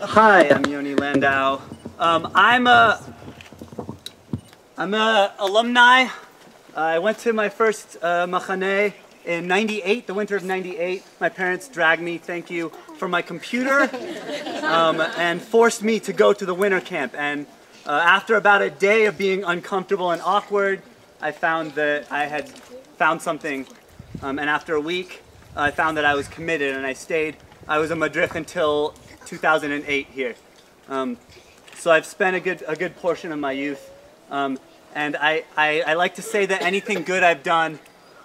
Hi, I'm Yoni Landau. I'm a alumni. I went to my first machaneh in '98, the winter of '98. My parents dragged me, thank you, from my computer and forced me to go to the winter camp. And after about a day of being uncomfortable and awkward, I found that I had found something. And after a week, I found that I was committed, and I stayed. I was a madrich until 2008 here. So I've spent a good portion of my youth. And I like to say that anything good I've done,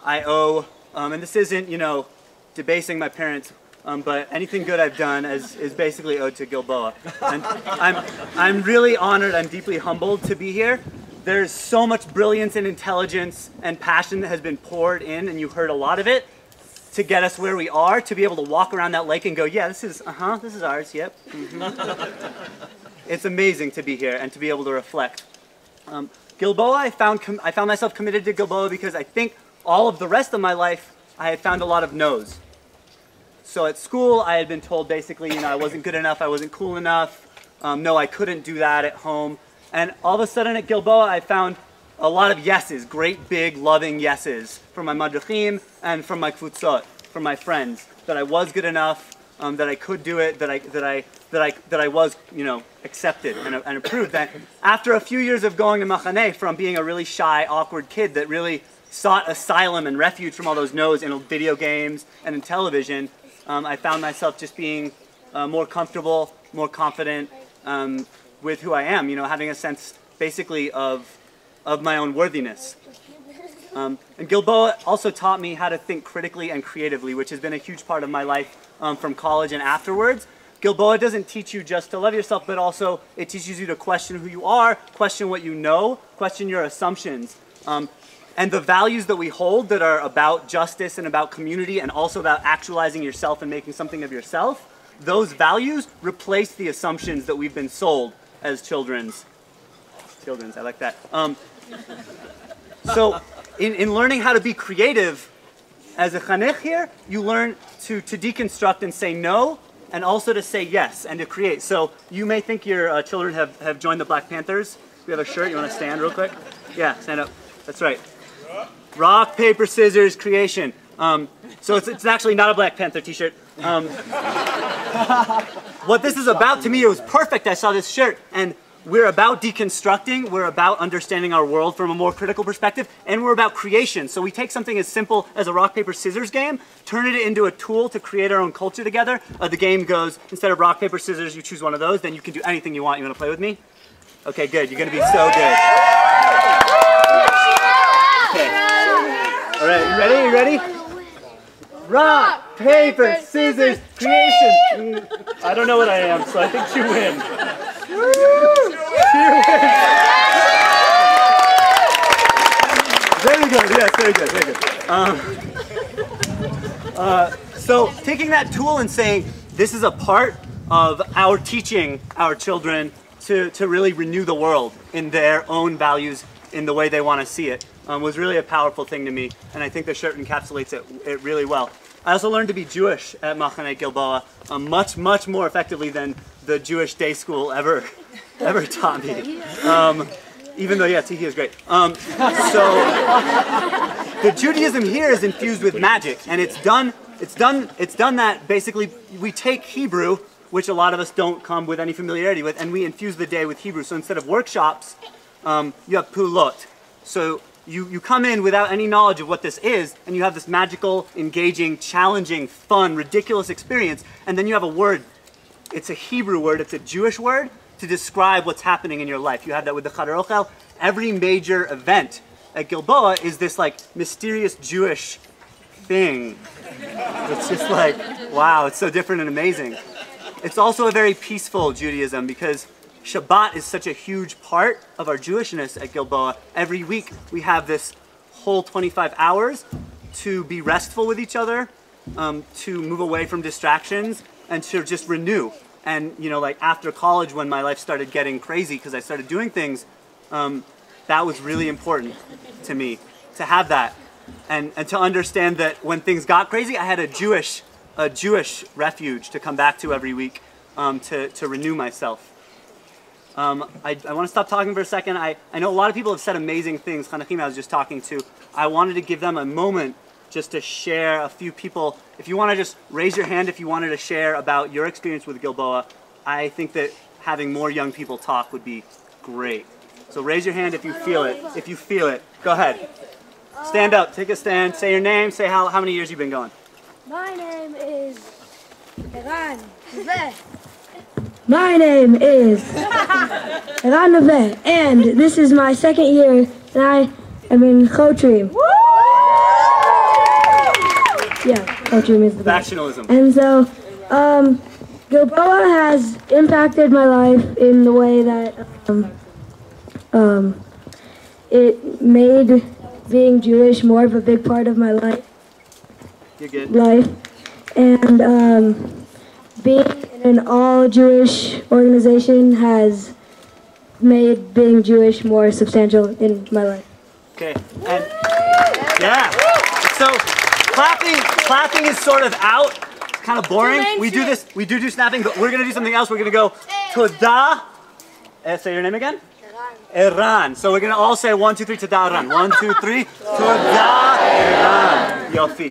I owe, and this isn't, you know, debasing my parents, but anything good I've done is basically owed to Gilboa. And I'm really honored, I'm deeply humbled to be here. There's so much brilliance and intelligence and passion that has been poured in, and you heard a lot of it, to get us where we are, to be able to walk around that lake and go, yeah, this is ours, yep. It's amazing to be here and to be able to reflect. Gilboa, I found myself committed to Gilboa because I think all of the rest of my life, I had found a lot of no's. So at school, I had been told basically, you know, I wasn't good enough, I wasn't cool enough, no, I couldn't do that at home. And all of a sudden at Gilboa, I found a lot of yeses, great big loving yeses from my madrichim and from my kfutzot, from my friends, that I was good enough, that I could do it, that I was, you know, accepted and approved. That after a few years of going to machaneh, from being a really shy, awkward kid that really sought asylum and refuge from all those no's in video games and in television, I found myself just being more comfortable, more confident with who I am, you know, having a sense basically of my own worthiness. And Gilboa also taught me how to think critically and creatively, which has been a huge part of my life from college and afterwards. Gilboa doesn't teach you just to love yourself, but also it teaches you to question who you are, question what you know, question your assumptions. And the values that we hold that are about justice and about community and also about actualizing yourself and making something of yourself, those values replace the assumptions that we've been sold as children's, I like that. So in learning how to be creative as a chanech here, you learn to deconstruct and say no, and also to say yes, and to create. So you may think your children have joined the Black Panthers. We have a shirt, you want to stand real quick? Yeah, stand up, that's right. Rock, paper, scissors, creation. So it's actually not a Black Panther t-shirt. What this is about to me, it was perfect, I saw this shirt, and we're about deconstructing, we're about understanding our world from a more critical perspective, and we're about creation. So we take something as simple as a rock, paper, scissors game, turn it into a tool to create our own culture together. The game goes, instead of rock, paper, scissors, you choose one of those, then you can do anything you want. You want to play with me? Okay, good, you're going to be so good. Okay. All right, you ready? Rock, paper, scissors, creation. I don't know what I am, so I think you win. Very good, yes, very good, very good. So taking that tool and saying this is a part of our teaching our children to really renew the world in their own values, in the way they want to see it, was really a powerful thing to me, and I think the shirt encapsulates it really well. I also learned to be Jewish at Machaneh Gilboa much more effectively than the Jewish day school ever taught me. Even though, yeah, Tiki is great. So the Judaism here is infused with magic, and it's done that basically. We take Hebrew, which a lot of us don't come with any familiarity with, and we infuse the day with Hebrew. So instead of workshops, you have pulot. So you come in without any knowledge of what this is, and you have this magical, engaging, challenging, fun, ridiculous experience, and then you have a word. It's a Hebrew word, it's a Jewish word, to describe what's happening in your life. You have that with the Chadar Ochel. Every major event at Gilboa is this like mysterious Jewish thing. It's just like, wow, it's so different and amazing. It's also a very peaceful Judaism because Shabbat is such a huge part of our Jewishness at Gilboa. Every week we have this whole 25 hours to be restful with each other, to move away from distractions, and to just renew. And you know, like after college, when my life started getting crazy because I started doing things, that was really important to me, to have that. And to understand that when things got crazy, I had a Jewish refuge to come back to every week, to renew myself. I want to stop talking for a second. I know a lot of people have said amazing things. Chanachim I was just talking to. I wanted to give them a moment just to share a few people. If you want to just raise your hand if you wanted to share about your experience with Gilboa, I think that having more young people talk would be great. So raise your hand if you feel it. If you feel it, go ahead. Stand up, take a stand, say your name, say how many years you've been going. My name is Eran. My name is Eran Naveh, and this is my second year, and I am in Chotrim. Yeah, Chotrim is the best. Factionalism. And so, Gilboa has impacted my life in the way that it made being Jewish more of a big part of my life. You're good. And being in an all-Jewish organization has made being Jewish more substantial in my life. Okay. And yeah. So clapping is sort of out. It's kind of boring. We do snapping, but we're gonna do something else. We're gonna go Toda. Say your name again. Eran. So we're gonna all say 1, 2, 3. Toda Eran. 1, 2, 3. Toda Eran. Yofi.